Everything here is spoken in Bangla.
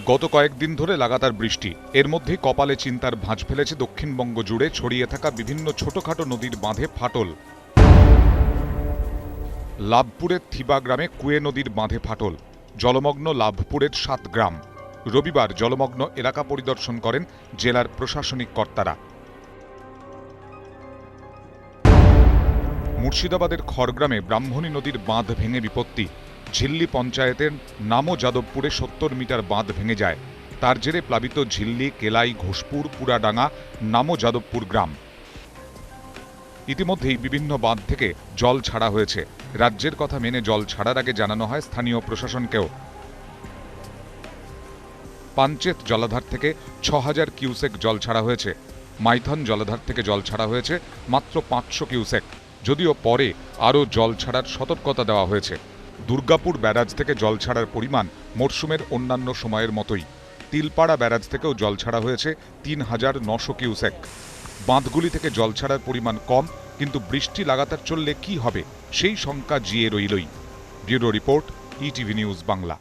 গত কয়েকদিন ধরে লাগাতার বৃষ্টি, এর মধ্যেই কপালে চিন্তার ভাঁজ ফেলেছে দক্ষিণবঙ্গ জুড়ে ছড়িয়ে থাকা বিভিন্ন ছোটখাটো নদীর বাঁধে ফাটল। লাভপুরের থিবা গ্রামে কুয়ে নদীর বাঁধে ফাটল, জলমগ্ন লাভপুরের 7 গ্রাম। রবিবার জলমগ্ন এলাকা পরিদর্শন করেন জেলার প্রশাসনিক কর্তারা। মুর্শিদাবাদের খড়গ্রামে ব্রাহ্মণী নদীর বাঁধ ভেঙে বিপত্তি। ঝিল্লি পঞ্চায়েতের নামো যাদবপুরে 70 মিটার বাঁধ ভেঙে যায়। তার জেরে প্লাবিত ঝিল্লি, কেলাই, ঘোষপুর, পুরাডাঙ্গা, নামো যাদবপুর গ্রাম। ইতিমধ্যেই বিভিন্ন বাঁধ থেকে জল ছাড়া হয়েছে। রাজ্যের কথা মেনে জল ছাড়ার আগে জানানো হয় স্থানীয় প্রশাসনকেও। পাঞ্চেত জলাধার থেকে 6000 কিউসেক জল ছাড়া হয়েছে। মাইথন জলাধার থেকে জল ছাড়া হয়েছে মাত্র 500 কিউসেক, যদিও পরে আরও জল ছাড়ার সতর্কতা দেওয়া হয়েছে। দুর্গাপুর ব্যারাজ থেকে জল ছাড়ার পরিমাণ মরশুমের অন্যান্য সময়ের মতোই। তিলপাড়া ব্যারাজ থেকেও জল ছাড়া হয়েছে 3900 কিউসেক। বাঁধগুলি থেকে জল ছাড়ার পরিমাণ কম, কিন্তু বৃষ্টি লাগাতার চললে কি হবে সেই শঙ্কা জিয়ে রইলই। Bureau report, ETV news Bangla.